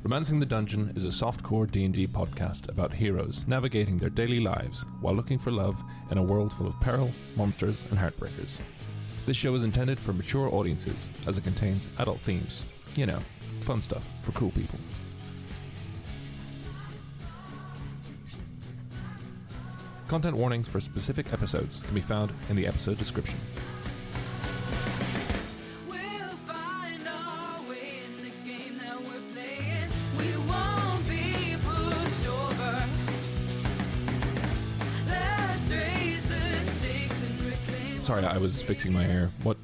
Romancing the Dungeon is a softcore D&D podcast about heroes navigating their daily lives while looking for love in a world full of peril, monsters, and heartbreakers. This show is intended for mature audiences as it contains adult themes. You know, fun stuff for cool people. Content warnings for specific episodes can be found in the episode description. Sorry, I was fixing my hair. What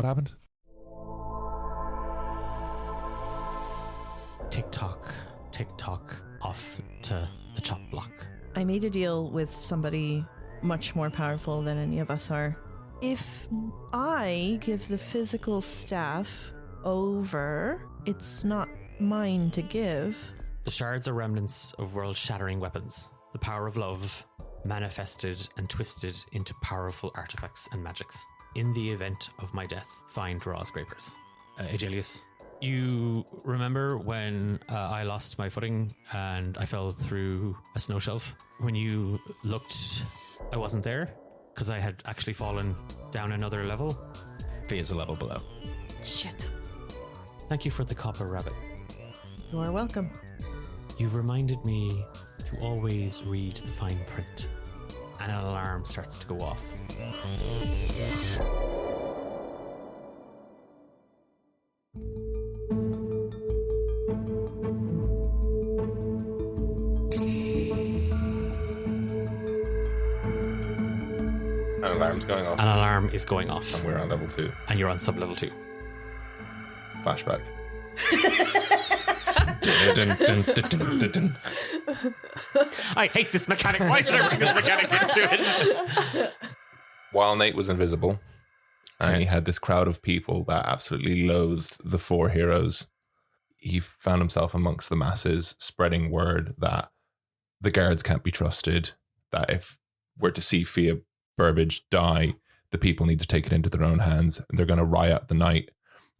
happened? Tick tock, off to the chop block. I made a deal with somebody much more powerful than any of us are. If I give the physical staff over, it's not mine to give. The shards are remnants of world-shattering weapons. The power of love, manifested and twisted into powerful artifacts and magics. In the event of my death, find raw scrapers. Aegelius, you remember when I lost my footing and I fell through a snow shelf? When you looked, I wasn't there because I had actually fallen down another level. Fee is a level below. Shit. Thank you for the copper rabbit. You are welcome. You've reminded me to always read the fine print. And an alarm starts to go off. An alarm's going off. An alarm is going off. And we're on level 2. And you're on sub-level 2. Flashback. I hate this mechanic. Why did I bring this mechanic into it? While Nate was invisible, and he had this crowd of people that absolutely loathed the 4 heroes, he found himself amongst the masses, spreading word that the guards can't be trusted, that if we're to see Fia Burbage die, the people need to take it into their own hands, and they're going to riot the night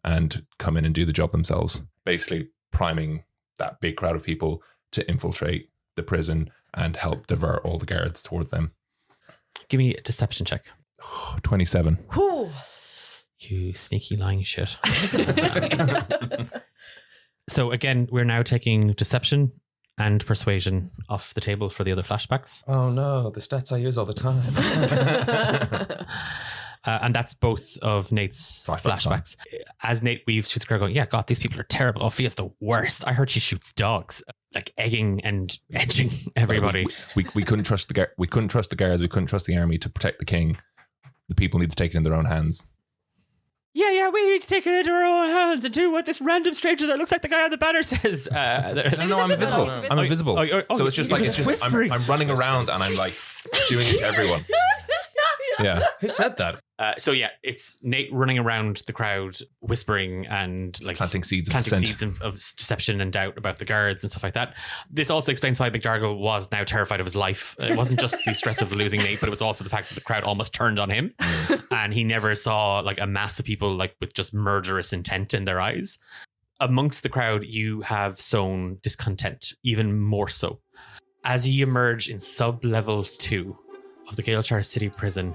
and come in and do the job themselves. Basically priming that big crowd of people to infiltrate the prison and help divert all the guards towards them. Give me a deception check. 27. Whew. You sneaky lying shit. So again, we're now taking deception and persuasion off the table for the other flashbacks. Oh no, the stats I use all the time. And that's both of Nate's flashbacks. As Nate weaves through the crowd going, yeah, God, these people are terrible. Oh, Fia's the worst. I heard she shoots dogs. Like egging and edging everybody. We couldn't trust the we couldn't trust the guards. We couldn't trust the army to protect the king. The people need to take it in their own hands. Yeah, we need to take it into our own hands and do what this random stranger that looks like the guy on the banner says. No, I'm invisible. I'm invisible. So it's just like I'm running around and I'm like doing it to everyone. Yeah. Who said that? So yeah, it's Nate running around the crowd, whispering and like planting seeds of deception and doubt about the guards and stuff like that. This also explains why McDargle was now terrified of his life. It wasn't just the stress of losing Nate, but it was also the fact that the crowd almost turned on him, and he never saw like a mass of people like with just murderous intent in their eyes. Amongst the crowd, you have sown discontent, even more so. As you emerge in sub-level 2 of the Gaelchar City Prison,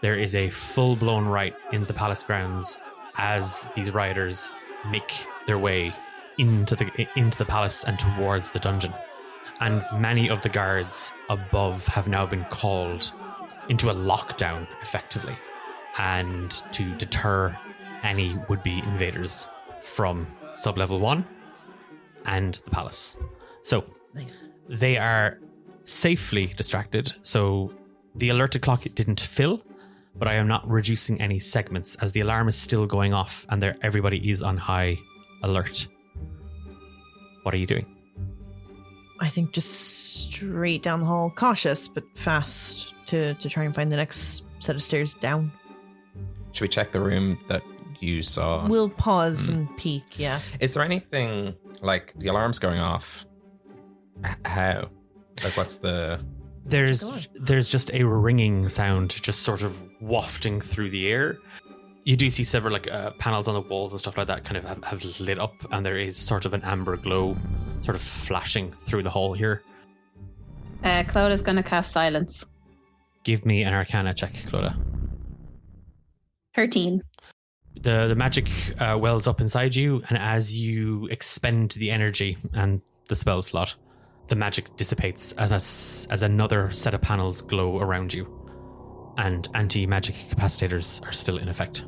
there is a full-blown riot in the palace grounds as these rioters make their way into the palace and towards the dungeon. And many of the guards above have now been called into a lockdown, effectively, and to deter any would-be invaders from sub-level 1 and the palace. So Nice. They are safely distracted, so the alerted clock didn't fill, but I am not reducing any segments as the alarm is still going off and everybody is on high alert. What are you doing? I think just straight down the hall, cautious but fast to try and find the next set of stairs down. Should we check the room that you saw? We'll pause and peek, yeah. Is there anything like the alarm's going off? How? Like what's the... There's just a ringing sound just sort of wafting through the air. You do see several panels on the walls and stuff like that kind of have lit up, and there is sort of an amber glow sort of flashing through the hall here. Cloda's going to cast silence. Give me an Arcana check, Clodagh. 13. The magic wells up inside you, and as you expend the energy and the spell slot, the magic dissipates as another set of panels glow around you, and anti-magic capacitors are still in effect.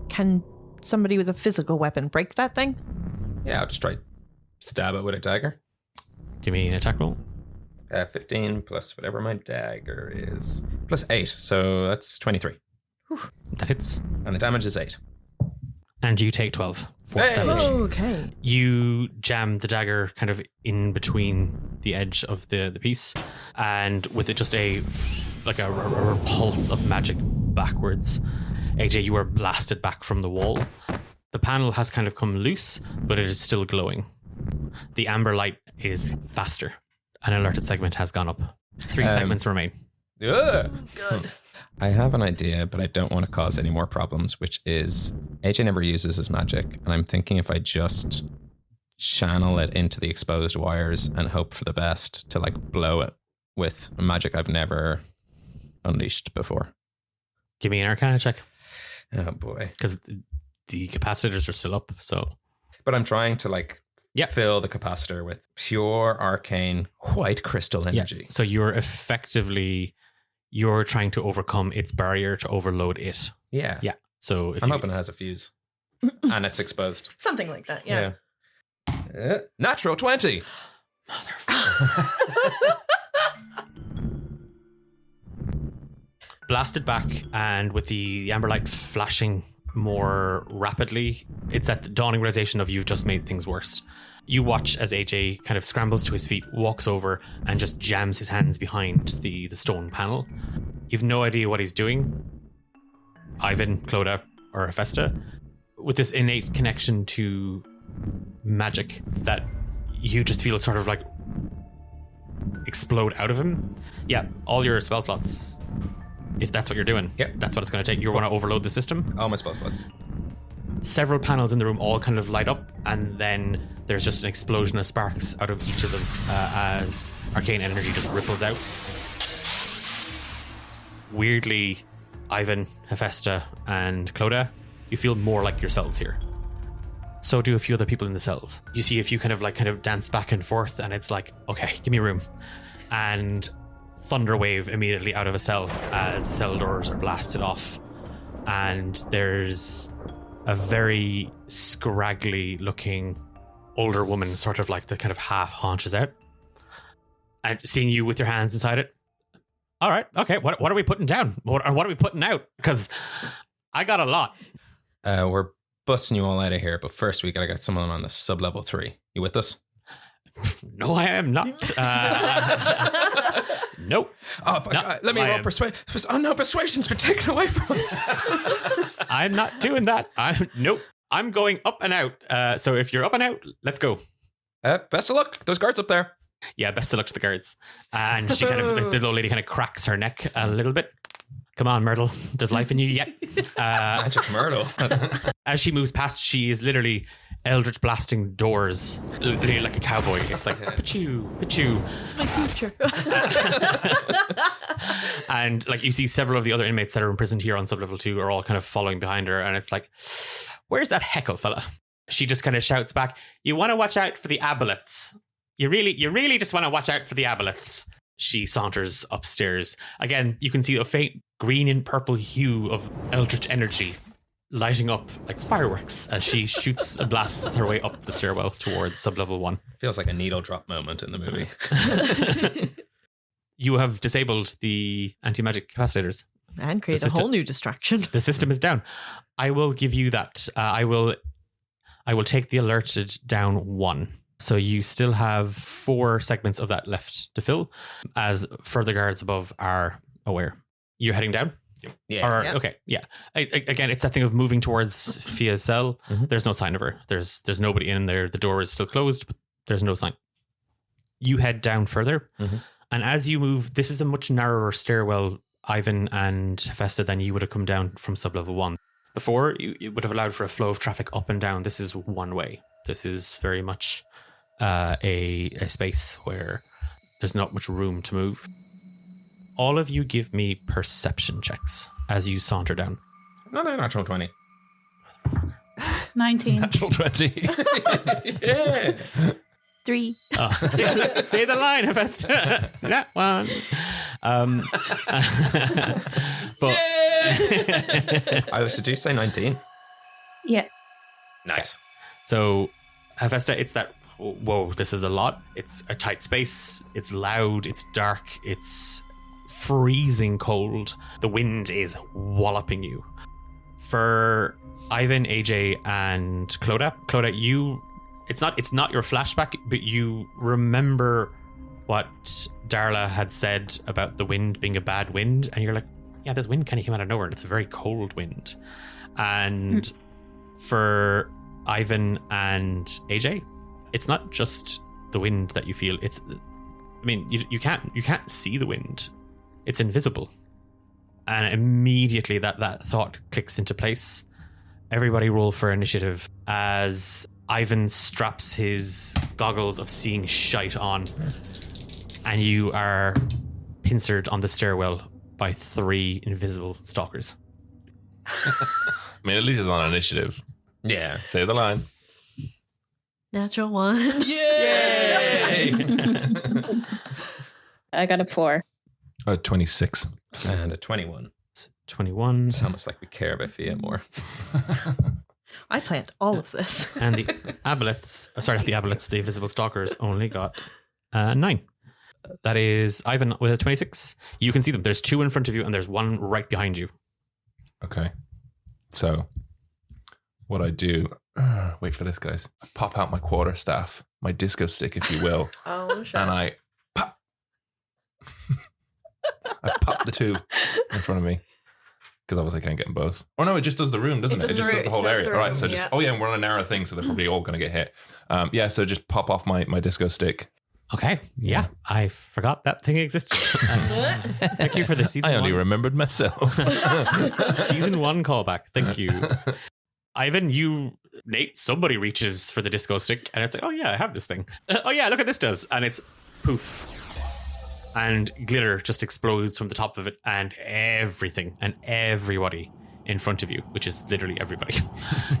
Can somebody with a physical weapon break that thing? Yeah, I'll just try stab it with a dagger. Give me an attack roll. 15 plus whatever my dagger is. Plus 8, so that's 23. That hits. And the damage is 8. And you take 12 force damage. Okay. You jam the dagger kind of in between the edge of the piece, and with it just a repulse of magic backwards, AJ, you are blasted back from the wall. The panel has kind of come loose, but it is still glowing. The amber light is faster. An alerted segment has gone up. 3 segments remain. Ugh. Good. I have an idea, but I don't want to cause any more problems, which is AJ never uses his magic, and I'm thinking if I just channel it into the exposed wires and hope for the best to blow it with magic I've never unleashed before. Give me an Arcana check. Oh boy. Because the capacitors are still up, so... But I'm trying to fill the capacitor with pure arcane white crystal energy. Yeah. So you're trying to overcome its barrier to overload it. Yeah. Yeah. So I'm hoping it has a fuse. And it's exposed. Something like that, yeah. Natural 20. Blasted back, and with the amber light flashing more rapidly, it's at the dawning realization of you've just made things worse. You watch as AJ kind of scrambles to his feet, walks over, and just jams his hands behind the stone panel. You've no idea what he's doing. Ivan, Clodagh, or Hephaestus, with this innate connection to magic that you just feel sort of explode out of him. Yeah, all your spell slots, if that's what you're doing, that's what it's going to take. You want to overload the system. All my spell slots. Several panels in the room all kind of light up, and then there's just an explosion of sparks out of each of them as arcane energy just ripples out. Weirdly, Ivan, Hephaestus, and Clodagh, you feel more like yourselves here. So do a few other people in the cells. You see a few kind of dance back and forth, and it's like, okay, give me room. And thunderwave immediately out of a cell as cell doors are blasted off, and there's a very scraggly looking older woman, sort of the kind of half haunches out, and seeing you with your hands inside it. All right, okay, what are we putting down? What are we putting out? Because I got a lot. We're busting you all out of here, but first we gotta get someone on the sub-level 3. You with us? No, I am not. Nope. Oh, let me roll persuasion. Oh no, persuasion's been taken away from us. I'm not doing that. Nope. I'm going up and out. So if you're up and out, let's go. Best of luck. Those guards up there. Yeah, best of luck to the guards. And she the little lady kind of cracks her neck a little bit. Come on, Myrtle. There's life in you yet. Magic Myrtle. As she moves past, she is literally eldritch blasting doors, literally like a cowboy. It's like, pachoo, pachoo. It's my future. And you see several of the other inmates that are imprisoned here on sublevel 2 are all kind of following behind her. And it's like, where's that heckle fella? She just kind of shouts back, you want to watch out for the aboleths. You really just want to watch out for the aboleths. She saunters upstairs. Again, you can see a faint green and purple hue of eldritch energy lighting up like fireworks as she shoots and blasts her way up the stairwell towards sublevel 1. Feels like a needle drop moment in the movie. You have disabled the anti-magic capacitors. And create a whole new distraction. The system is down. I will give you that. I will take the alerted down 1. So you still have 4 segments of that left to fill, as further guards above are aware. You're heading down? Yeah. Okay, yeah. Again, it's that thing of moving towards Fia's cell. Mm-hmm. There's no sign of her. There's nobody in there. The door is still closed, but there's no sign. You head down further, and as you move, this is a much narrower stairwell Ivan and Festa, then you would have come down from sublevel 1. Before, it would have allowed for a flow of traffic up and down. This is one way. This is very much a space where there's not much room to move. All of you give me perception checks as you saunter down. Another natural 20. 19. Natural 20. Yeah. 3. Say the line, Festa. That one. But Did you say 19? Yeah. Nice. so, Festa, it's that. Whoa, this is a lot. It's a tight space. It's loud. It's dark. It's freezing cold. The wind is walloping you. For Ivan, AJ, and Clodagh, it's not your flashback, but you remember what Darla had said about the wind being a bad wind, and you're like, yeah, this wind kind of came out of nowhere, and it's a very cold wind. And for Ivan and AJ, it's not just the wind that you feel. You can't see the wind. It's invisible. And immediately that thought clicks into place. Everybody roll for initiative as Ivan straps his goggles of seeing shite on, and you are pincered on the stairwell by 3 invisible stalkers. I mean, at least it's on initiative. Yeah. Say the line. Natural 1. Yay! I got a 4. 26. And a 21. 21. It's almost like we care about Fia more. I planned all of this. And the aboleths, not the aboleths, the invisible stalkers only got 9. That is Ivan with a 26. You can see them. There's 2 in front of you and there's 1 right behind you. Okay. So, what I do, wait for this, guys. I pop out my quarterstaff, my disco stick, if you will, Oh, sure. and I pop. I pop the 2 in front of me. Because obviously I can't get them both. Oh no, it just does the room, doesn't it? It just does the whole area. All right, so just, oh yeah, and we're on a narrow thing, so they're probably all going to get hit. So just pop off my disco stick. Okay. Yeah. I forgot that thing existed. Thank you for the season I only 1. remembered myself. Season 1 callback. Thank you. Ivan, Nate, somebody reaches for the disco stick and it's like, oh yeah, I have this thing. Oh yeah, look what this does. And it's poof. And glitter just explodes from the top of it, and everything and everybody in front of you, which is literally everybody,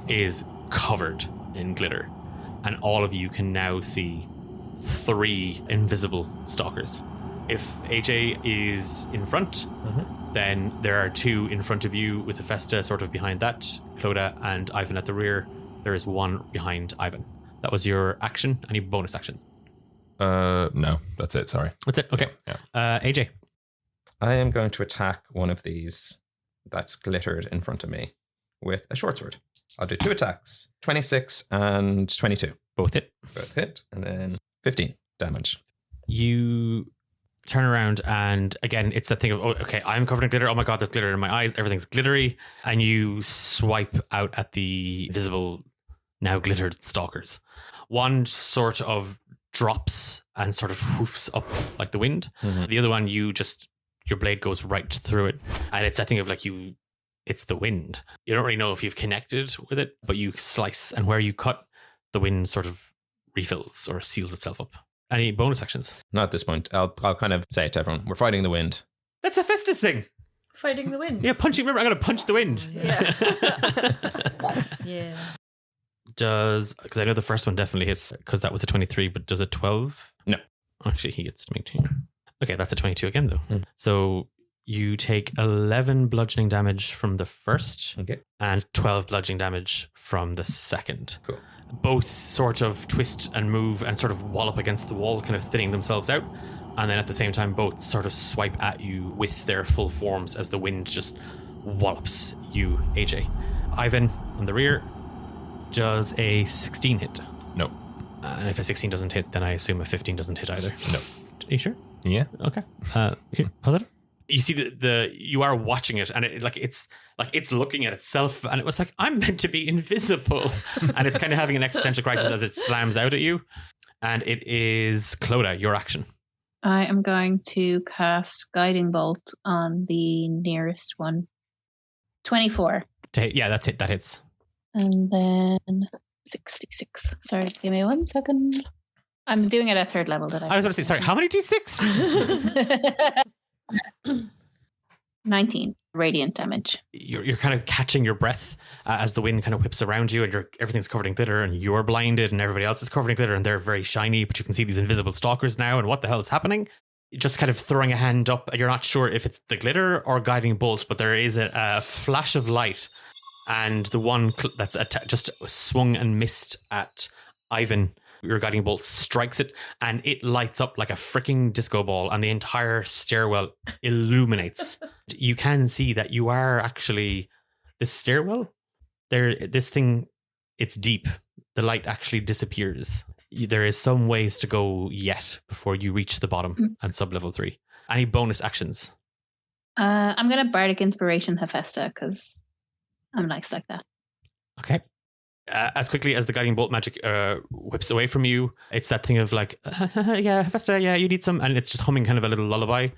is covered in glitter. And all of you can now see 3 invisible stalkers. If AJ is in front, then there are 2 in front of you with Festa sort of behind that, Clodagh and Ivan at the rear. There is 1 behind Ivan. That was your action. Any bonus actions? No, that's it. Sorry. That's it. Okay. Yeah. AJ. I am going to attack one of these that's glittered in front of me with a short sword. I'll do 2 attacks, 26 and 22. Both hit. Both hit, and then 15 damage. You turn around and again, it's that thing of, oh, okay, I'm covered in glitter. Oh my God, there's glitter in my eyes. Everything's glittery. And you swipe out at the visible, now glittered stalkers. One sort of drops and sort of hoofs up like the wind. The other one, your blade goes right through it. And it's that thing of like it's the wind. You don't really know if you've connected with it, but you slice, and where you cut, the wind sort of refills or seals itself up. Any bonus actions? Not at this point. I'll kind of say it to everyone. We're fighting the wind. That's a Festus thing. Fighting the wind. Yeah, punching. Remember, I'm going to punch the wind. Yeah. Yeah. Because I know the first one definitely hits, because that was a 23, but does a 12? No. Actually, he gets 22. Okay, that's a 22 again, though. So you take 11 bludgeoning damage from the first, and 12 bludgeoning damage from the second. Cool. Both sort of twist and move and sort of wallop against the wall, kind of thinning themselves out. And then at the same time, both sort of swipe at you with their full forms as the wind just wallops you, AJ. Ivan on the rear does a 16 hit. No. And if a 16 doesn't hit, then I assume a 15 doesn't hit either. No. Are you sure? Yeah. Okay. Here, hold it. You see you are watching it, and it's looking at itself, and it was like, I'm meant to be invisible, and it's kind of having an existential crisis as it slams out at you. And it is Clodagh, your action. I am going to cast Guiding Bolt on the nearest one. 24. Yeah, that hits. And then 66. Sorry, give me 1 second. I'm doing it at 3rd level. I was about to say, sorry, how many D6? 19 radiant damage. You're kind of catching your breath as the wind kind of whips around you, and everything's covered in glitter, and you're blinded, and everybody else is covered in glitter, and they're very shiny, but you can see these invisible stalkers now, and what the hell is happening? Just kind of throwing a hand up, you're not sure if it's the glitter or guiding bolt, but there is a flash of light, and the one that's just swung and missed at Ivan, your guiding bolt strikes it, and it lights up like a freaking disco ball, and the entire stairwell illuminates. You can see that you are actually this stairwell. This thing, it's deep. The light actually disappears. There is some ways to go yet before you reach the bottom and sub-level 3. Any bonus actions? I'm going to Bardic Inspiration Hephaestus because I'm nice like that. Okay. As quickly as the guiding bolt magic whips away from you, it's that thing of like, yeah, Hephaestus, yeah, you need some, and it's just humming kind of a little lullaby,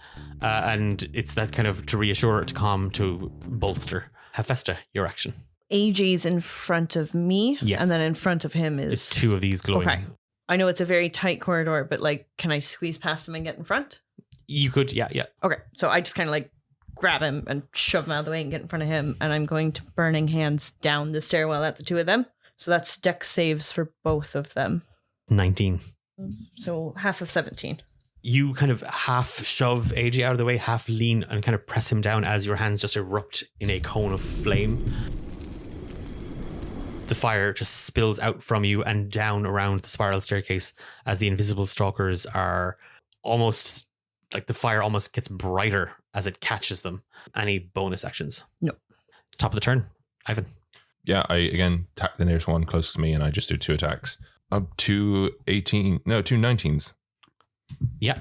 and it's that kind of to reassure, to calm, to bolster. Hephaestus, your action. AJ's in front of me, Yes. and then in front of him is It's 2 of these glowing. Okay. I know it's a very tight corridor, but like, can I squeeze past him and get in front? You could, yeah. Okay, so I just kind of like grab him and shove him out of the way and get in front of him, and I'm going to Burning Hands down the stairwell at the 2 of them. So that's dex saves for both of them. 19. So half of 17. You kind of half shove AJ out of the way, half lean and kind of press him down as your hands just erupt in a cone of flame. The fire just spills out from you and down around the spiral staircase as the invisible stalkers are almost like the fire almost gets brighter as it catches them. Any bonus actions? No. Top of the turn, Ivan. Yeah, I again attack the nearest one close to me, and I just do 2 attacks. Up to 2 19s. Yeah.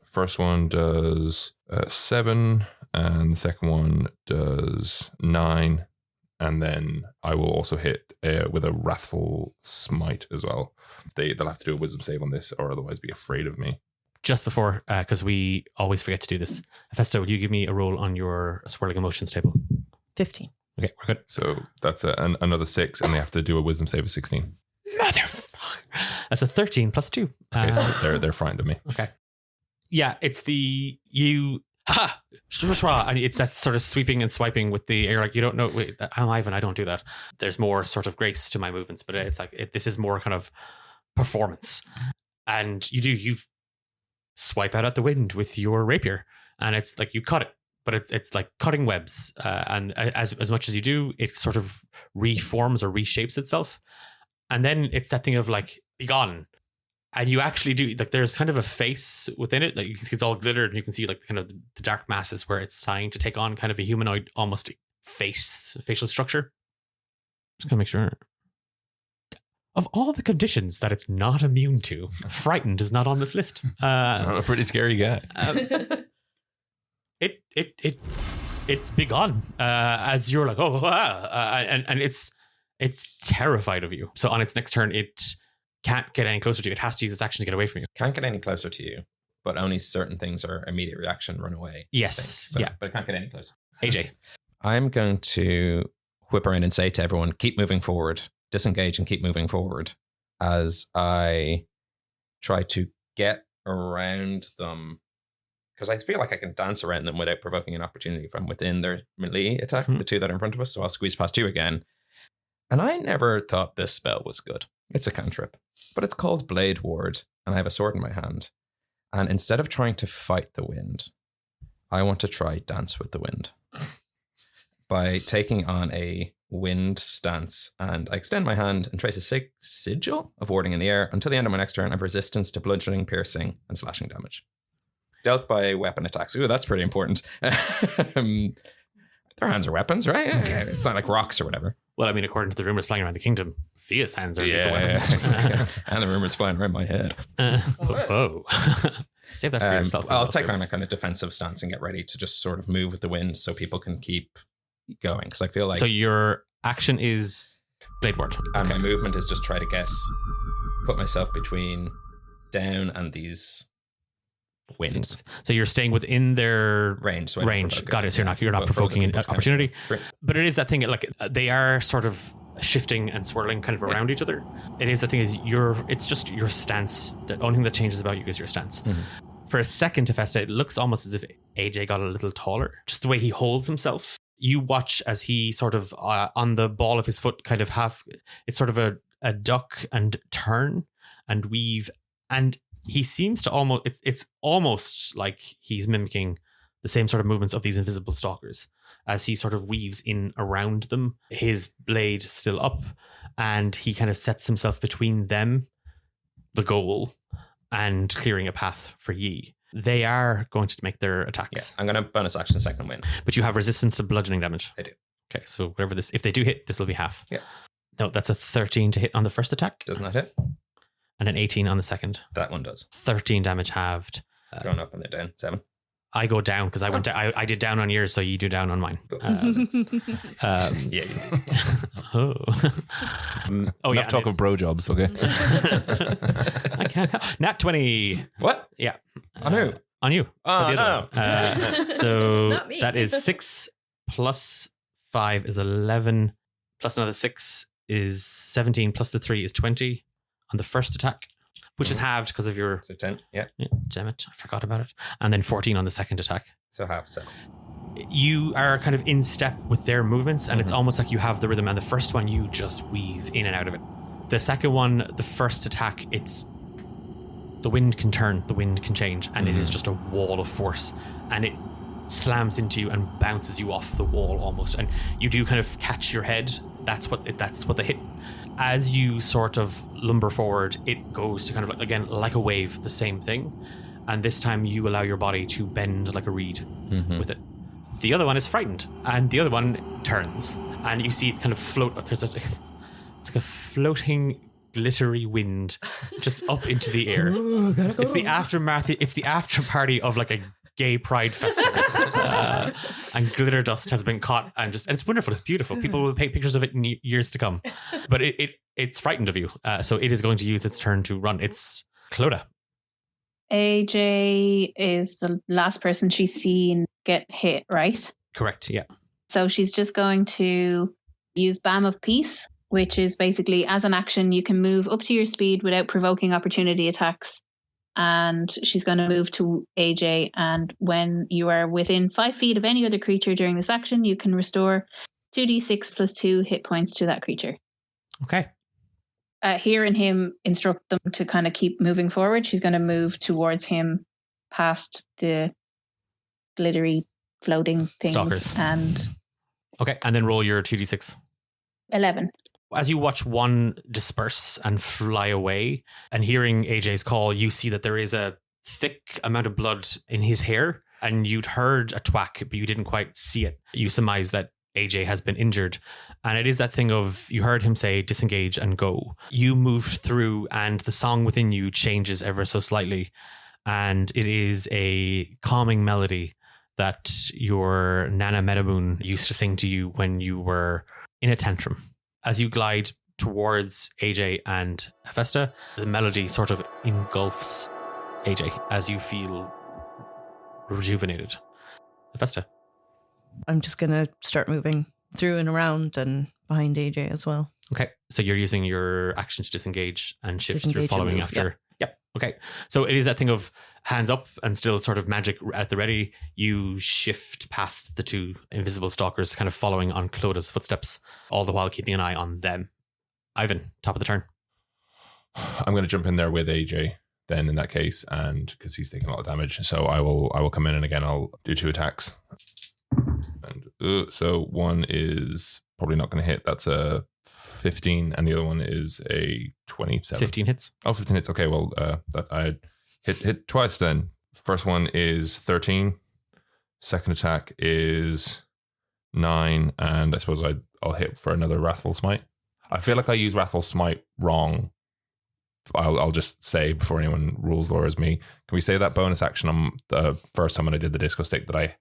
First one does 7, and the second one does 9. And then I will also hit with a Wrathful Smite as well. They'll have to do a wisdom save on this, or otherwise be afraid of me. Just before, because we always forget to do this, Hephaestus, will you give me a roll on your swirling emotions table? 15. Okay, we're good. So that's another 6, and they have to do a wisdom save of 16. Motherfucker. That's a 13 plus 2. Okay, so they're frightened of me. Okay. Yeah, it's the and it's that sort of sweeping and swiping with the air. Like, you don't know. Wait, I'm Ivan. I don't do that. There's more sort of grace to my movements, but it's like this is more kind of performance. And you swipe out at the wind with your rapier, and it's like you cut it, but it's like cutting webs. And as much as you do, it sort of reforms or reshapes itself. And then it's that thing of like, be gone. And you actually do, like, there's kind of a face within it. Like, it's all glittered, and you can see like kind of the dark masses where it's trying to take on kind of a humanoid, almost facial structure. Just gonna make sure. Of all the conditions that it's not immune to, frightened is not on this list. I'm a pretty scary guy. It's big on as you're like, oh, and it's terrified of you. So on its next turn, it can't get any closer to you. It has to use its action to get away from you. Can't get any closer to you, but only certain things are immediate reaction, run away. Yes. So, Yeah. but it can't get any closer. AJ. I'm going to whip around and say to everyone, keep moving forward, disengage and keep moving forward as I try to get around them. Because I feel like I can dance around them without provoking an opportunity from within their melee attack, the 2 that are in front of us. So I'll squeeze past 2 again. And I never thought this spell was good. It's a cantrip, but it's called Blade Ward, and I have a sword in my hand. And instead of trying to fight the wind, I want to try dance with the wind by taking on a wind stance. And I extend my hand and trace a sigil of warding in the air. Until the end of my next turn, I have resistance to bludgeoning, piercing, and slashing damage. Dealt by weapon attacks. Ooh, that's pretty important. Their hands are weapons, right? Yeah. It's not like rocks or whatever. Well, I mean, according to the rumors flying around the kingdom, Fia's hands are lethal weapons. And the rumors flying around my head. Whoa. Save that for yourself. I'll take on a kind of defensive stance and get ready to just sort of move with the wind so people can keep going. Because I feel like... So your action is Blade Ward. And my movement is just try to put myself between down and these wins. So you're staying within their Range. So I don't range. provoke it. Got it. So you're not But for provoking other an people to opportunity. Great. But it is that thing, like they are sort of shifting and swirling kind of around each other. It is the thing is it's just your stance. The only thing that changes about you is your stance. For a second, Tefesta, it looks almost as if AJ got a little taller. Just the way he holds himself. You watch as he sort of on the ball of his foot kind of it's sort of a duck and turn and weave. And he seems to it's almost like he's mimicking the same sort of movements of these invisible stalkers as he sort of weaves in around them, his blade still up, and he kind of sets himself between them, the goal, and clearing a path for Yi. They are going to make their attacks. Yeah, I'm going to bonus action second win. But you have resistance to bludgeoning damage. I do. Okay, so whatever if they do hit, this will be half. Yeah. No, that's a 13 to hit on the first attack. Doesn't that hit? And an 18 on the second. That one does. 13 damage halved. Going up and they're down. 7. I go down because I went down. I did down on yours, so you do down on mine. Cool. Yeah, you do. Enough talk of bro jobs, okay? I can't help. Nat 20. What? Yeah. On who? On you. Oh, For the other one. So Not me. that is 6 plus 5 is 11. Plus another 6 is 17. Plus the 3 is 20 on the first attack, which is halved because of your... So 10. Yeah. Damn it. I forgot about it. And then 14 on the second attack. So half 7. You are kind of in step with their movements, and it's almost like you have the rhythm. And the first one, you just weave in and out of it. The second one, the first attack, it's the wind can turn, the wind can change, and it is just a wall of force, and it slams into you and bounces you off the wall almost. And you do kind of catch your head. That's what the hit. As you sort of lumber forward, it goes to kind of like, again, like a wave, the same thing. And this time you allow your body to bend like a reed with it. The other one is frightened, and the other one turns, and you see it kind of float. It's like a floating, glittery wind just up into the air. It's the aftermath. It's the after party of like a gay pride festival, and glitter dust has been caught, and it's wonderful. It's beautiful. People will take pictures of it in years to come. But it's frightened of you, so it is going to use its turn to run. It's Clodagh. AJ is the last person she's seen get hit, right? Correct. Yeah. So she's just going to use Balm of Peace, which is basically as an action, you can move up to your speed without provoking opportunity attacks. And she's going to move to AJ. And when you are within 5 feet of any other creature during this action, you can restore 2d6 plus 2 hit points to that creature. Okay. Hearing him instruct them to kind of keep moving forward, she's going to move towards him past the glittery floating things. Stalkers. And Okay. And then roll your 2d6. 11. As you watch one disperse and fly away, and hearing AJ's call, you see that there is a thick amount of blood in his hair, and you'd heard a twack, but you didn't quite see it. You surmise that AJ has been injured, and it is that thing of, you heard him say disengage and go. You moved through, and the song within you changes ever so slightly, and it is a calming melody that your Nana Medamoon used to sing to you when you were in a tantrum. As you glide towards AJ and Hephaestus, the melody sort of engulfs AJ as you feel rejuvenated. Hephaestus. I'm just going to start moving through and around and behind AJ as well. Okay, so you're using your action to disengage and shift through Disengage and following move, after. Yep. Okay, so it is that thing of hands up and still sort of magic at the ready. You shift past the two invisible stalkers, kind of following on Clodagh's footsteps, all the while keeping an eye on them. Ivan, top of the turn. I'm going to jump in there with AJ then in that case, and because he's taking a lot of damage, so I will come in, and again I'll do 2 attacks. And so one is probably not going to hit. That's a 15, and the other one is a 27. 15 hits. Oh, 15 hits. Okay, well, that I hit twice then. First one is 13. Second attack is 9, and I suppose I'll hit for another Wrathful Smite. I feel like I use Wrathful Smite wrong. I'll just say before anyone rules lore as me. Can we say that bonus action on the first time when I did the disco stick that I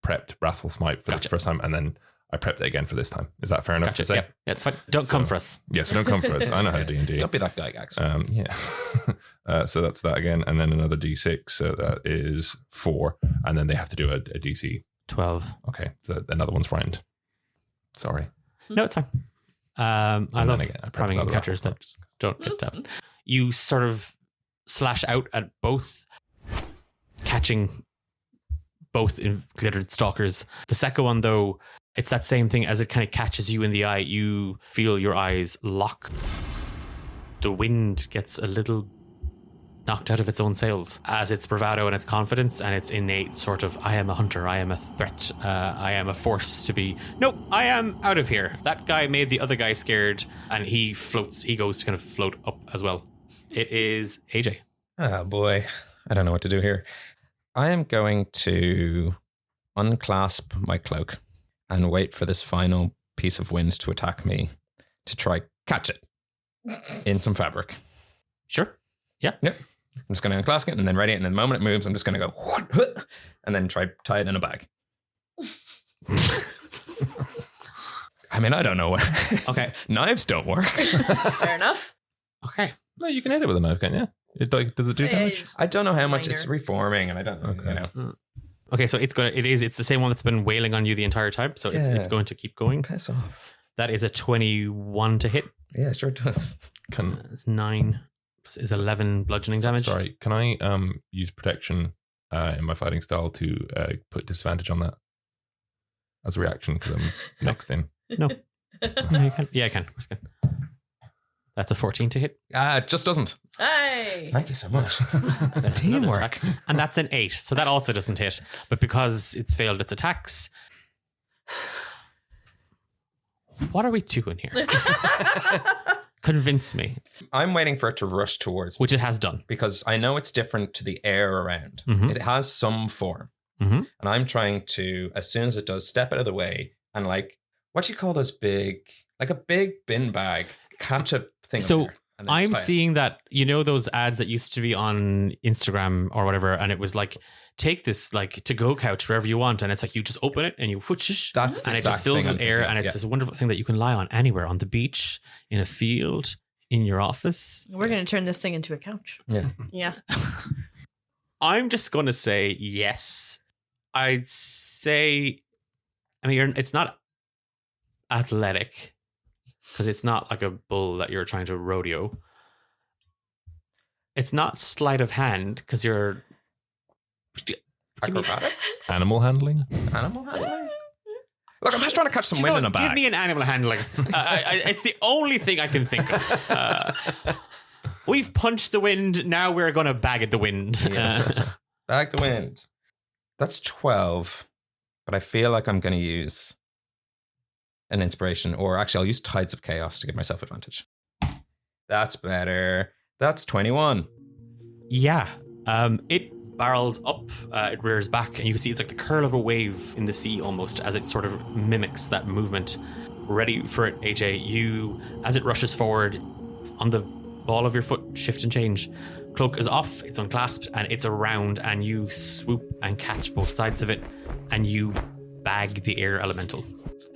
prepped Wrathful Smite for the first time, and then I prepped it again for this time. Is that fair enough Gotcha. to say? Yeah, it's fine. Don't come for us. Yes, don't come for us. I know how to D&D. Don't be that guy, Gax. Yeah. So that's that again. And then another D6. So that is 4. And then they have to do a DC. 12. Okay. So another one's frightened. Sorry. No, it's fine. I love prepped priming another encounters that don't get tapped. You sort of slash out at both, catching both in glittered stalkers. The second one, though, it's that same thing. As it kind of catches you in the eye, you feel your eyes lock. The wind gets a little knocked out of its own sails as its bravado and its confidence and its innate sort of, I am a hunter, I am a threat, I am a force to be. Nope, I am out of here. That guy made the other guy scared, and he goes to kind of float up as well. It is AJ. Oh boy, I don't know what to do here. I am going to unclasp my cloak and wait for this final piece of wind to attack me to try catch it in some fabric. Sure. Yeah. Yep. I'm just going to unclasp it and then ready it. And the moment it moves, I'm just going to go and then try tie it in a bag. I mean, I don't know what. Okay. Knives don't work. Fair enough. Okay. No, you can hit it with a knife, can't you? Does it do damage? I don't know how much it's Minor. reforming, and I don't know. Okay. You know. Okay, so it's the same one that's been wailing on you the entire time, so it's Yeah. going to keep going. Piss off. That is a 21 to hit. Yeah, sure does. It's 9 plus is 11 bludgeoning damage. Sorry, can I use protection in my fighting style to put disadvantage on that as a reaction because I'm next in? No. No, you can. Yeah, I can. Of course I can. That's a 14 to hit. It just doesn't. Hey. Thank you so much. Another Teamwork. attack. And that's an 8. So that also doesn't hit. But because it's failed its attacks, what are we doing here? Convince me. I'm waiting for it to rush towards me Which it has done. because I know it's different to the air around. Mhm. It has some form. Mhm. And I'm trying to, as soon as it does, step out of the way and what do you call those like a big bin bag, catch a thing. So, up there and then I'm tie it. seeing that, those ads that used to be on Instagram or whatever, and it was like, take this like to go couch wherever you want, and it's like you just open it and you whoosh, That's the and it exact just fills thing with I'm air, thinking and of, it's yeah. this wonderful thing that you can lie on anywhere, on the beach, in a field, in your office. We're going to turn this thing into a couch. Yeah. Yeah. I'm just going to say yes. I'd say, it's not athletic because it's not like a bull that you're trying to rodeo. It's not sleight of hand because you're Acrobatics? Animal handling? Animal handling? Look, I'm just trying to catch some wind in a bag. Give me an animal handling. It's the only thing I can think of. We've punched the wind. Now we're going to bag at the wind. Yes. Bag the wind. That's 12, but I feel like I'm going to use an inspiration, or actually I'll use Tides of Chaos to give myself advantage. That's better. That's 21. Yeah. It barrels up, it rears back, and you can see it's like the curl of a wave in the sea almost as it sort of mimics that movement. Ready for it, AJ. You, as it rushes forward, on the ball of your foot, shift and change. Cloak is off, it's unclasped, and it's around, and you swoop and catch both sides of it, and you bag the air elemental,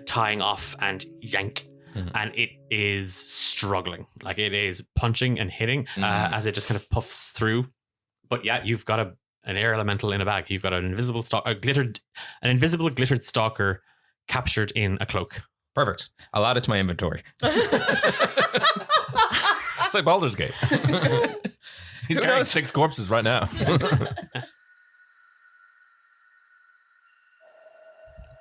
tying off and yank. And it is struggling. Like it is punching and hitting as it just kind of puffs through. But yeah, you've got an air elemental in a bag. You've got an invisible invisible glittered stalker captured in a cloak. Perfect. I'll add it to my inventory. It's like Baldur's Gate. He's Who carrying knows? 6 corpses right now.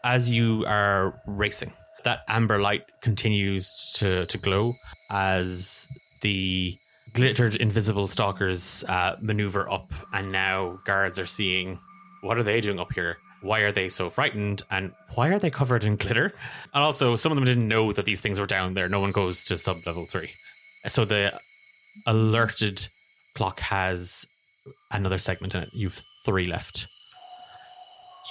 As you are racing, that amber light continues to glow as the glittered invisible stalkers maneuver up, and now guards are seeing, what are they doing up here? Why are they so frightened? And why are they covered in glitter? And also, some of them didn't know that these things were down there. No one goes to sub-level 3. So the alerted clock has another segment in it. You've 3 left.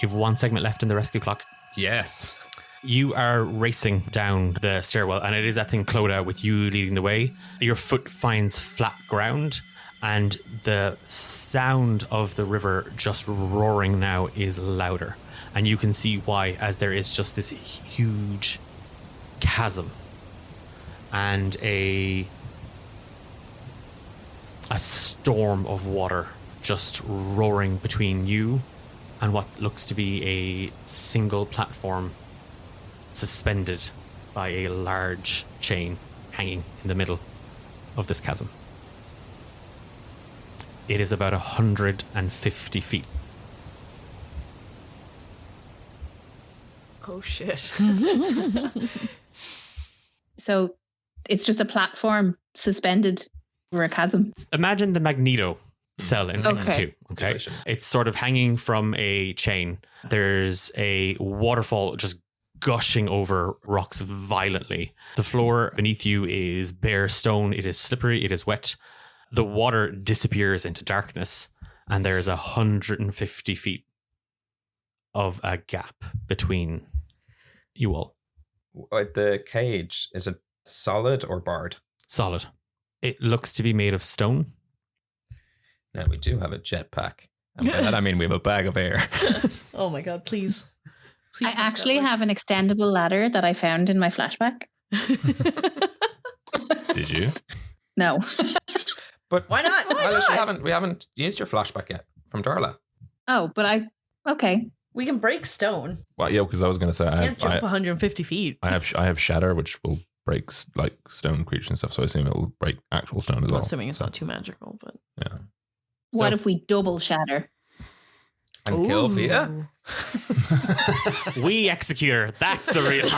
You've 1 segment left in the rescue clock. Yes. You are racing down the stairwell, and it is that thing, Clodagh, with you leading the way. Your foot finds flat ground, and the sound of the river just roaring now is louder. And you can see why, as there is just this huge chasm and a storm of water just roaring between you and what looks to be a single platform suspended by a large chain hanging in the middle of this chasm. It is about 150 feet. Oh shit. So it's just a platform suspended over a chasm. Imagine the Magneto cell in X2. Okay. Delicious. It's sort of hanging from a chain. There's a waterfall just gushing over rocks violently. The floor beneath you is bare stone. It is slippery. It is wet. The water disappears into darkness, and there's 150 feet of a gap between you all. The cage, is it solid or barred? Solid. It looks to be made of stone. Now, we do have a jetpack. And by that, I mean we have a bag of air. Oh my god, please. I actually have an extendable ladder that I found in my flashback. Did you? No. But Why not? Eilish, we haven't used your flashback yet from Darla. Oh, but okay. We can break stone. Well, yeah, because I was going to say I can't jump 150 feet. I have shatter, which will break like stone creatures and stuff. So I assume it will break actual stone as well. Assuming it's not too magical, but Yeah. What So- if we double shatter? And kill Via. We Executor. That's the real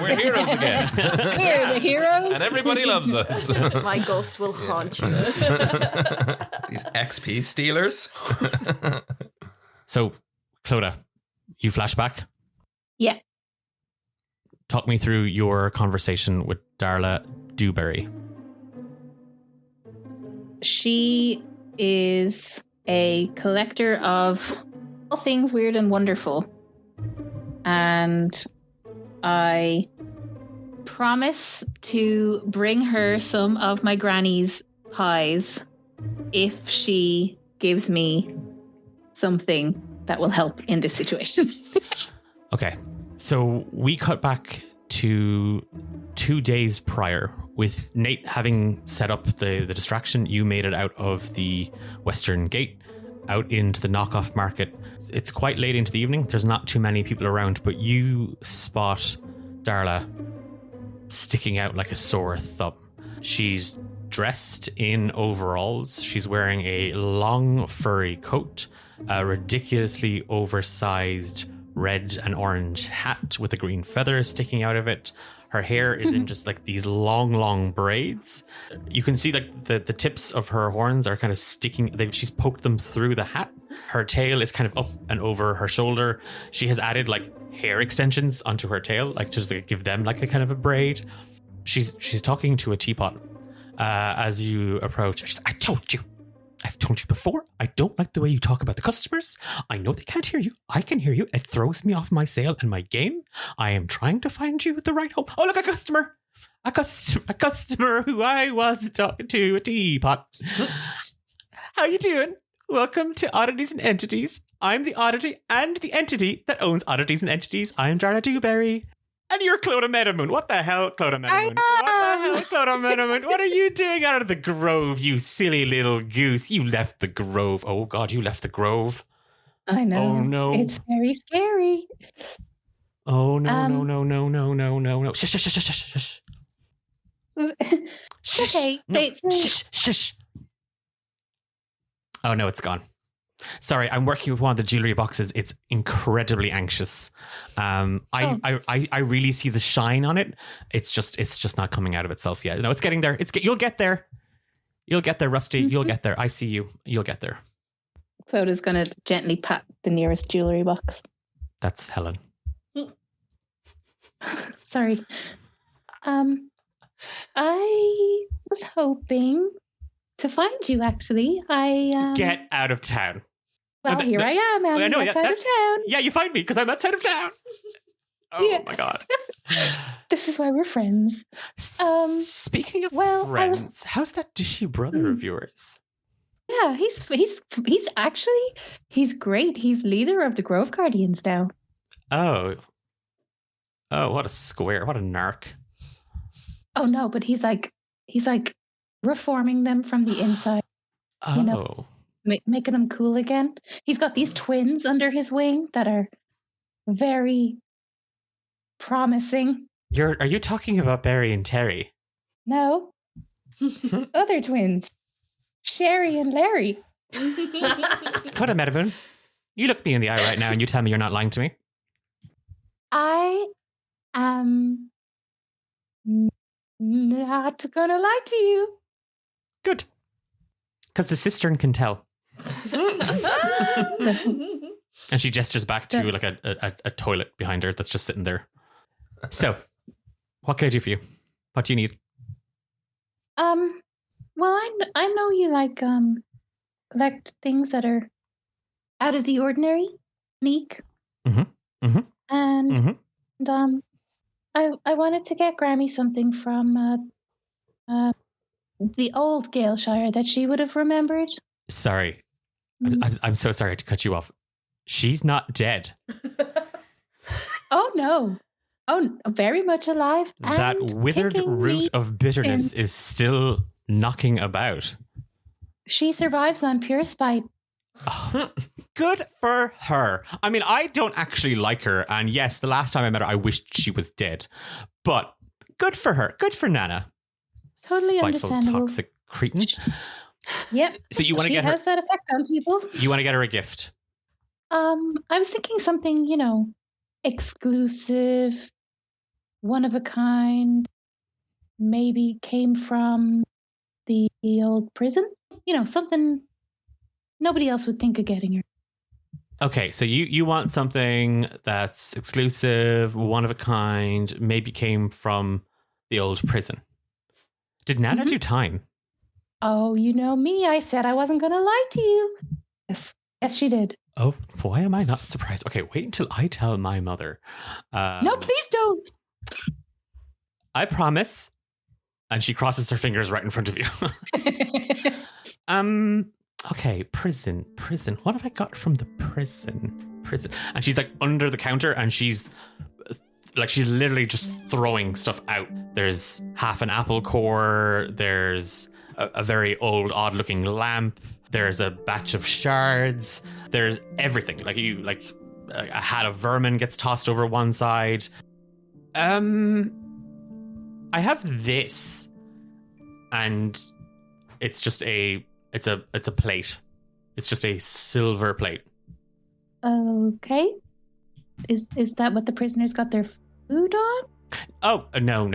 We're heroes again. We're the heroes. And everybody loves us. my ghost will haunt you. These XP stealers. So, Clodagh, you flashback? Yeah. Talk me through your conversation with Darla Dewberry. She is a collector of all things weird and wonderful. And I promise to bring her some of my granny's pies if she gives me something that will help in this situation. Okay, so we cut back to 2 days prior with Nate having set up the distraction. You made it out of the western gate out into the knockoff market. It's quite late into the evening. There's not too many people around, but you spot Darla sticking out like a sore thumb. She's dressed in overalls. She's wearing a long furry coat, a ridiculously oversized red and orange hat with a green feather sticking out of it. Her hair is in just like these long braids. You can see like the tips of her horns are kind of sticking. She's poked them through the hat. Her tail is kind of up and over her shoulder. She has added like hair extensions onto her tail, like just to give them like a kind of a braid. She's talking to a teapot as you approach. She says, I've told you before, I don't like the way you talk about the customers. I know they can't hear you. I can hear you. It throws me off my sail and my game. I am trying to find you the right home. Oh, look, a customer. A customer who I was talking to, a teapot. How you doing? Welcome to Oddities and Entities. I'm the oddity and the entity that owns Oddities and Entities. I'm Darla Dewberry. And you're Clodagh Meadowmoon. What the hell, Clodagh Meadowmoon? Clodagh Meadowmoon? What are you doing out of the grove, you silly little goose? You left the grove. Oh, God, you left the grove. I know. Oh, no. It's very scary. Oh, no. Shush. Okay. No. Shush. Oh, no, it's gone. Sorry, I'm working with one of the jewelry boxes. It's incredibly anxious. I really see the shine on it. It's just not coming out of itself yet. No, it's getting there. You'll get there. You'll get there, Rusty. You'll get there. I see you. You'll get there. Clodagh's going to gently pat the nearest jewelry box. That's Helen. Sorry. I was hoping to find you, actually. Get out of town. Well, here I am. I'm I know, outside of town. Yeah, you find me because I'm outside of town. Oh, Yeah. my God. This is why we're friends. Speaking of well, friends, how's that dishy brother of yours? Yeah, he's actually great. He's leader of the Grove Guardians now. Oh, what a square! What a narc! Oh no, but he's like reforming them from the inside. Oh, You know, making them cool again. He's got these twins under his wing that are very promising. are you talking about Barry and Terry? No, other twins, Sherry and Larry. What a Metaboon. You look me in the eye right now and you tell me you're not lying to me. I am not gonna lie to you. Good. Because the cistern can tell. And she gestures back to like a toilet behind her that's just sitting there. So, what can I do for you? What do you need? Well, I know you like collect things that are out of the ordinary, unique. And I wanted to get Grammy something from the old Galeshire that she would have remembered. Sorry. I'm so sorry to cut you off. She's not dead. Oh, no. Oh, very much alive. That and withered root of bitterness is still knocking about. She survives on pure spite. Oh, good for her. I mean, I don't actually like her. And yes, the last time I met her, I wished she was dead. But good for her. Good for Nana. Totally Spiteful, understandable. toxic cretin. Yep. So you want to get her... She has that effect on people. You want to get her a gift? I was thinking something, exclusive, one of a kind, maybe came from the old prison. Something nobody else would think of getting her. Okay, so you want something that's exclusive, one of a kind, maybe came from the old prison. Did Nana do time? Oh, you know me. I said I wasn't going to lie to you. Yes, she did. Oh, why am I not surprised? Okay, wait until I tell my mother. No, please don't. I promise. And she crosses her fingers right in front of you. Okay, prison. What have I got from the prison? And she's like under the counter and she's literally just throwing stuff out. There's half an apple core. There's a very old, odd looking lamp. There's a batch of shards. There's everything. A hat of vermin gets tossed over one side. I have this, and it's just it's a plate. It's just a silver plate. Okay. Is that what the prisoners got their food on? Oh, no.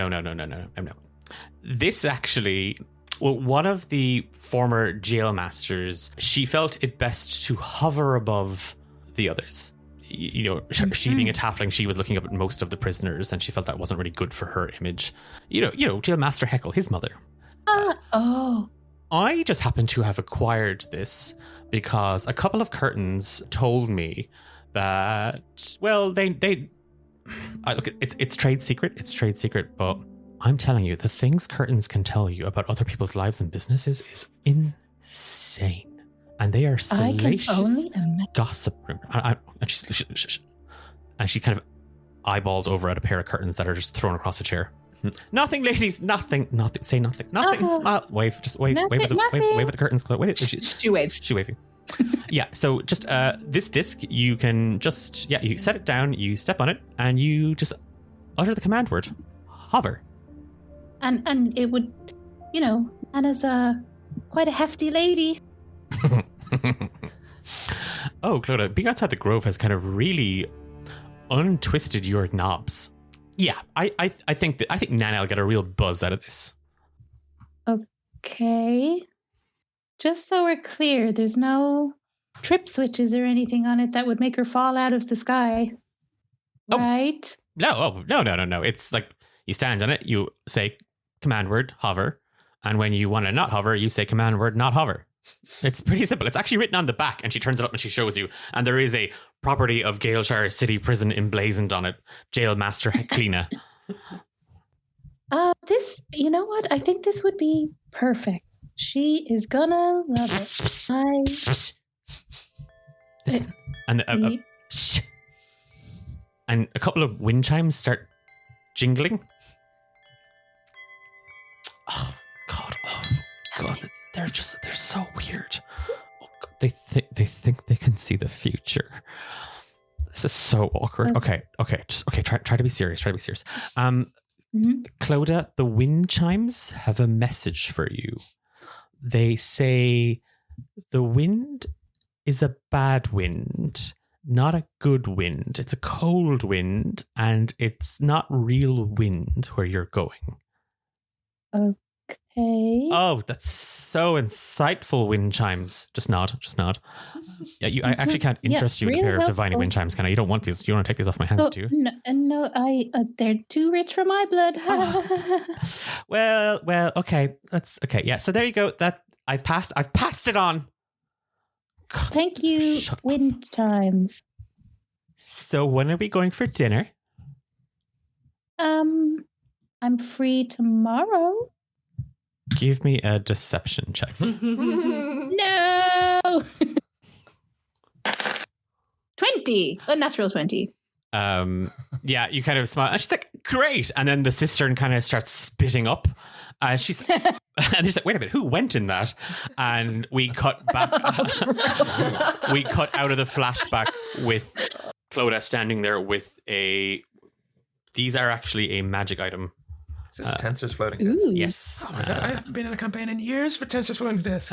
This actually, well, one of the former jail masters, she felt it best to hover above the others. She being a halfling, she was looking up at most of the prisoners, and she felt that wasn't really good for her image. Jail Master Heckle, his mother. I just happen to have acquired this because a couple of curtains told me that, well, look, it's trade secret. It's trade secret, but I'm telling you, the things curtains can tell you about other people's lives and businesses is insane. And they are salacious gossip rumor. And she kind of eyeballs over at a pair of curtains that are just thrown across a chair. Nothing, ladies. Nothing. Say nothing. Nothing. Smile. Wave. Just wave. Wave at the curtains. Wait. She waves. She's waving. Yeah. So just this disc, you can just you set it down, you step on it, and you just utter the command word, hover. And it would, Anna's quite a hefty lady. Oh, Clodagh, being outside the Grove has kind of really untwisted your knobs. Yeah, I think Nana will get a real buzz out of this. Okay. Just so we're clear, there's no trip switches or anything on it that would make her fall out of the sky. Oh. Right? No. It's like you stand on it, you say command word, hover, and when you want to not hover, you say command word, not hover. It's pretty simple. It's actually written on the back, and she turns it up and she shows you, and there is a property of Galeshire City Prison emblazoned on it. Jail Master Heclina. This, you know what? I think this would be perfect. She is gonna love it. And a couple of wind chimes start jingling. Oh God, they're so weird. Oh, God, they think they can see the future. This is so awkward. Okay. Try to be serious. Clodagh, the wind chimes have a message for you. They say the wind is a bad wind, not a good wind. It's a cold wind, and it's not real wind where you're going. Okay. Oh, that's so insightful, wind chimes. Just nod. Yeah, I actually can't interest you in a pair of divining wind chimes, can I? You don't want these. Do you want to take these off my hands, do you? No, they're too rich for my blood. Well, okay. That's okay. Yeah, so there you go. That I've passed it on. God, Thank you, wind chimes. So when are we going for dinner? I'm free tomorrow. Give me a deception check. No. 20. A natural 20. Yeah, you kind of smile. And she's like, great. And then the cistern kind of starts spitting up. And she's like, wait a minute, who went in that? And we cut back. We cut out of the flashback with Clodagh standing there with these are actually a magic item. Is this Tensor's floating disc? Yes. Oh my God, I haven't been in a campaign in years for Tensor's floating disc.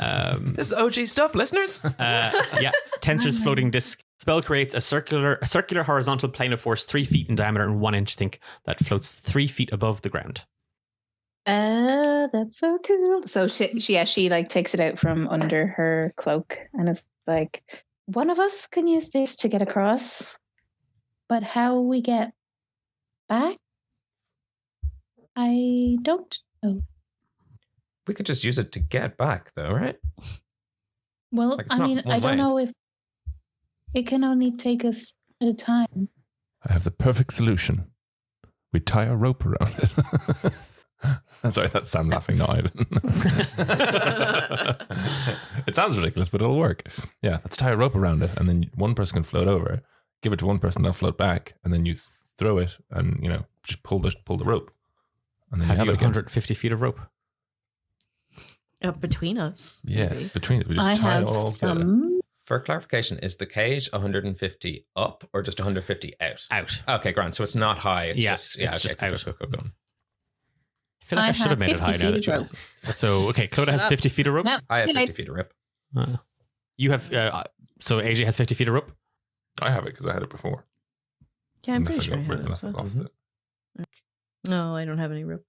This is OG stuff, listeners. Yeah, Tensor's floating disc. Spell creates a circular horizontal plane of force 3 feet in diameter and 1 inch think that floats 3 feet above the ground. That's so cool. So she like takes it out from under her cloak and it's like, one of us can use this to get across, but how we get back, I don't know. We could just use it to get back, though, right? Well, I mean, I don't know if it can only take us at a time. I have the perfect solution. We tie a rope around it. Sorry, that's Sam laughing, not Ivan. It sounds ridiculous, but it'll work. Yeah, let's tie a rope around it, and then one person can float over. Give it to one person, they'll float back, and then you throw it, and just pull the rope. And then have you it again. 150 feet of rope? Between us. Yeah, maybe. between it, we just tie it all together. For clarification, is the cage 150 up or just 150 out? Out. Okay, grand. So it's not high. It's just just out. Go. I feel like I should have made it high now that you. So okay, Clodagh has 50 feet of rope. No, I have 50 feet of rope. You have so AJ has 50 feet of rope. I have it because I had it before. Yeah, I'm Unless pretty sure I have it. unless I lost it. No, I don't have any rope.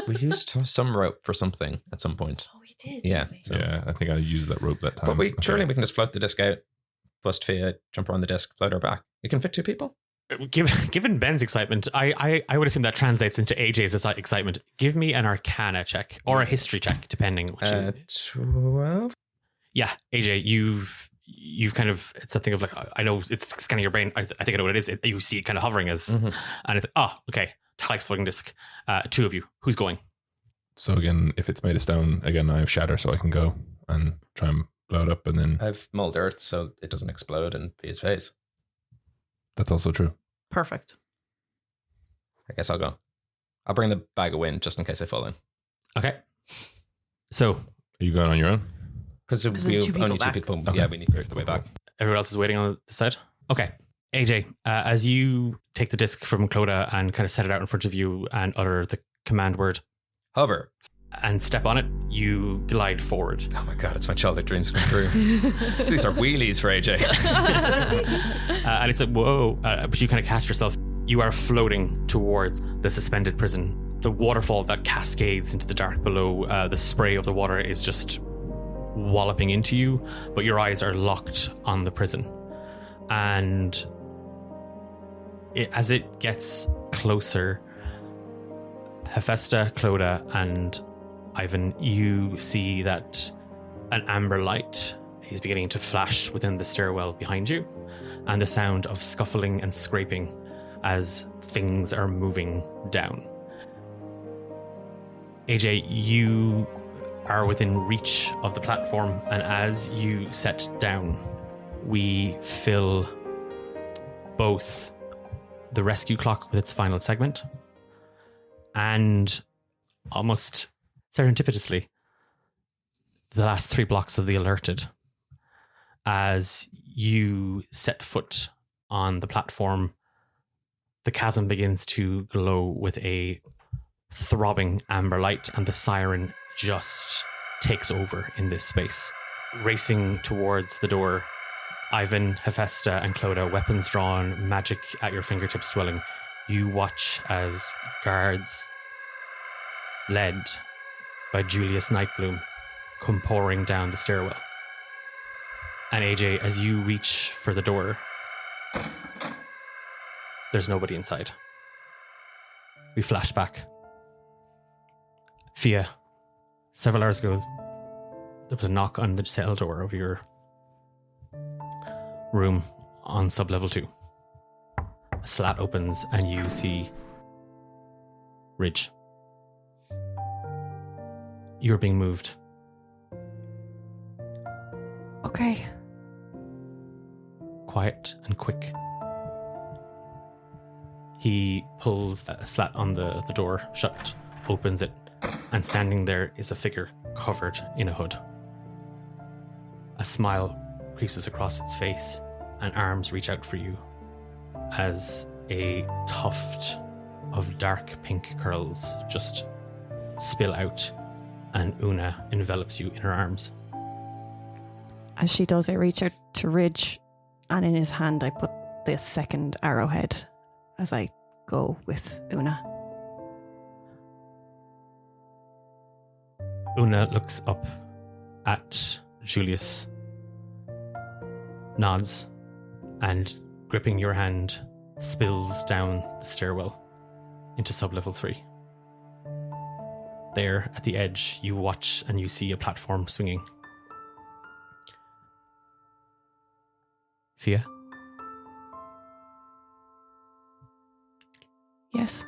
We used some rope for something at some point. Oh, we did. Yeah. Didn't we? So. Yeah, I think I used that rope that time. But surely we can just float the disc out, bust Fia, jump around the disc, float her back. You can fit 2 people? Given Ben's excitement, I would assume that translates into AJ's excitement. Give me an Arcana check or a History check, depending. 12. Yeah, AJ, you've kind of, it's a thing of like, I know it's scanning your brain. I think I know what it is. You see it kind of hovering as, and it's okay. Talix floating disc. 2 of you. Who's going? So again, if it's made of stone, again I have shatter, so I can go and try and blow it up, and then I have mold earth, so it doesn't explode in Fia's face. that's also true. Perfect. I guess I'll go. I'll bring the bag of wind just in case I fall in. Okay. So Are you going on your own? Because then we two people only 2 back. people. Okay. Yeah, we need to make the way back. everyone else is waiting on the side. Okay. AJ, as you take the disc from Clodagh and kind of set it out in front of you and utter the command word Hover. and step on it, you glide forward. Oh my God, it's my childhood dreams come true. These are wheelies for AJ. And it's like, whoa. But you kind of catch yourself. You are floating towards the suspended prison. The waterfall that cascades into the dark below, the spray of the water is just walloping into you, but your eyes are locked on the prison. And as it gets closer, Hephaestus, Clodagh, and Ivan, you see that an amber light is beginning to flash within the stairwell behind you, and the sound of scuffling and scraping as things are moving down. AJ, you are within reach of the platform, and as you set down, we fill both the rescue clock with its final segment and, almost serendipitously, the last 3 blocks of the alerted. As you set foot on the platform, the chasm begins to glow with a throbbing amber light, and the siren just takes over in this space. Racing towards the door, Ivan, Hephaestus, and Clodagh, weapons drawn, magic at your fingertips dwelling, you watch as guards, led by Julius Nightbloom, come pouring down the stairwell. And AJ, as you reach for the door, there's nobody inside. We flash back. Fia, several hours ago, there was a knock on the cell door of your room on sub-level 2. A slat opens and you see Ridge. You're being moved. Okay. Quiet and quick. He pulls a slat on the door shut, opens it, and standing there is a figure covered in a hood. A smile creases across its face, and arms reach out for you as a tuft of dark pink curls just spill out, and Una envelops you in her arms. As she does, I reach out to Ridge, and in his hand I put the second arrowhead as I go with Una. Una looks up at Julius, nods, and gripping your hand, spills down the stairwell into sub-level 3. There, at the edge, you watch and you see a platform swinging. Fia? Yes.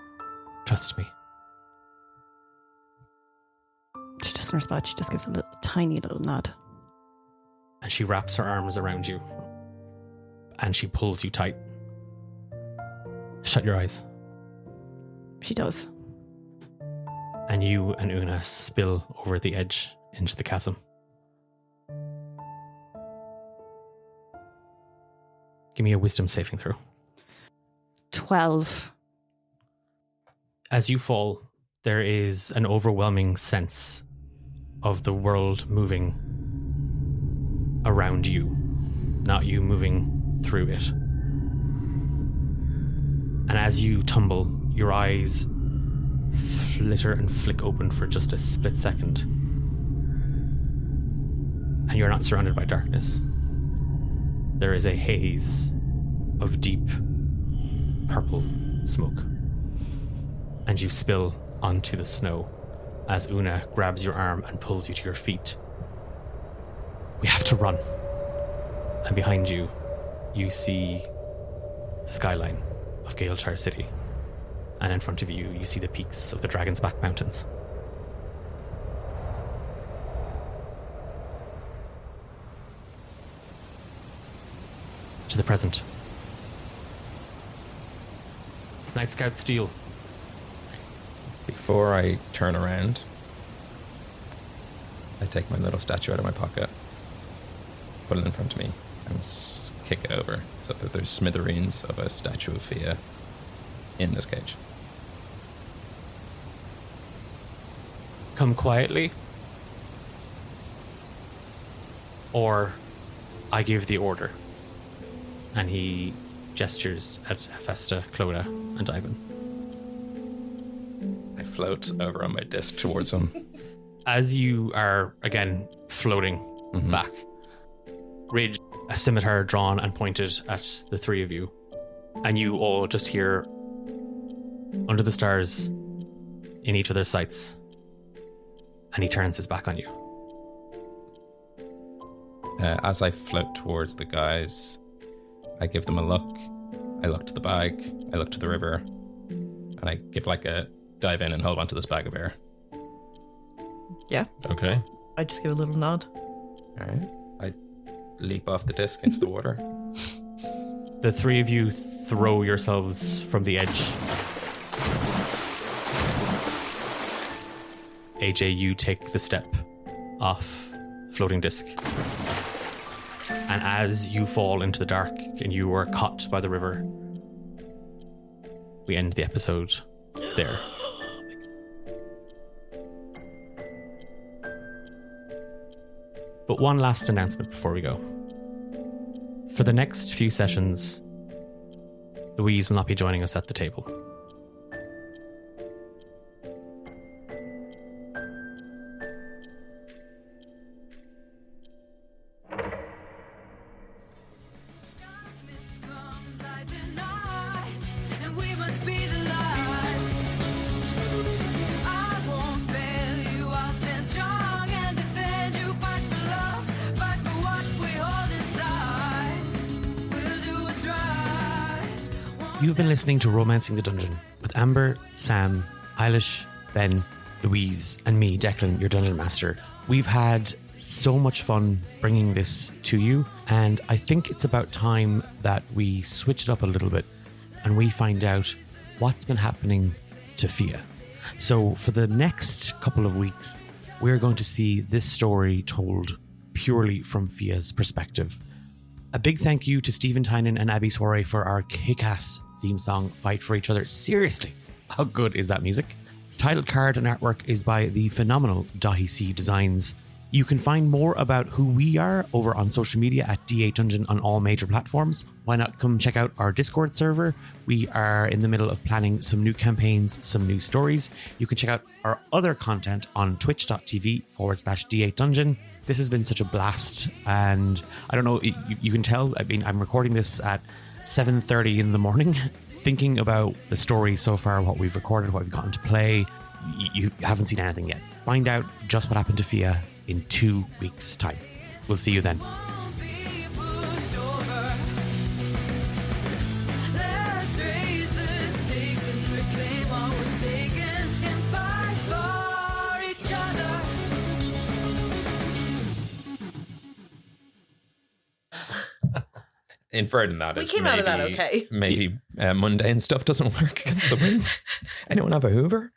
Trust me. She doesn't respond. She just gives a tiny little nod. And she wraps her arms around you. And she pulls you tight. Shut your eyes. She does. And you and Una spill over the edge into the chasm. Give me a wisdom saving throw. 12. As you fall, there is an overwhelming sense of the world moving around you, not you moving through it. And as you tumble, your eyes flitter and flick open for just a split second. And you're not surrounded by darkness. There is a haze of deep purple smoke. And you spill onto the snow as Una grabs your arm and pulls you to your feet. We have to run. And behind you, you see the skyline of Galeshire City. And in front of you, you see the peaks of the Dragon's Back Mountains. To the present. Night Scout Steel. Before I turn around, I take my little statue out of my pocket, put it in front of me, and kick it over so that there's smithereens of a statue of Fia in this cage. Come quietly, or I give the order. And he gestures at Hephaestus, Clodagh, and Ivan. I float over on my disc towards him. As you are, again, floating back, Ridge, a scimitar drawn and pointed at the three of you, and you all just hear, under the stars, in each other's sights, and he turns his back on you. As I float towards the guys, I give them a look. I look to the bag, I look to the river, and I give like a dive in and hold onto this bag of air. Yeah. Okay. I just give a little nod. All right. I leap off the disc into the water. The three of you throw yourselves from the edge. AJ, you take the step off floating disc. And as you fall into the dark and you are caught by the river, we end the episode there. But one last announcement before we go. For the next few sessions, Louise will not be joining us at the table. You've been listening to Romancing the Dungeon with Amber, Sam, Eilish, Ben, Louise, and me, Declan, your Dungeon Master. We've had so much fun bringing this to you, and I think it's about time that we switch it up a little bit and we find out what's been happening to Fia. So for the next couple of weeks, we're going to see this story told purely from Fia's perspective. A big thank you to Stephen Tynan and Abby Soiree for our kick-ass theme song, Fight for Each Other. Seriously, how good is that music? Title card and artwork is by the phenomenal Dahi C Designs. You can find more about who we are over on social media at D8 Dungeon on all major platforms. Why not come check out our Discord server? We are in the middle of planning some new campaigns, some new stories. You can check out our other content on twitch.tv/D8 Dungeon. This has been such a blast, and I don't know, you can tell, I mean, I'm recording this at 7:30 in the morning, thinking about the story so far, what we've recorded, what we've gotten to play. You haven't seen anything yet. Find out just what happened to Fia in 2 weeks' time. We'll see you then. Inferred in that We is came out of that okay. Maybe mundane stuff doesn't work against the wind. Anyone have a Hoover?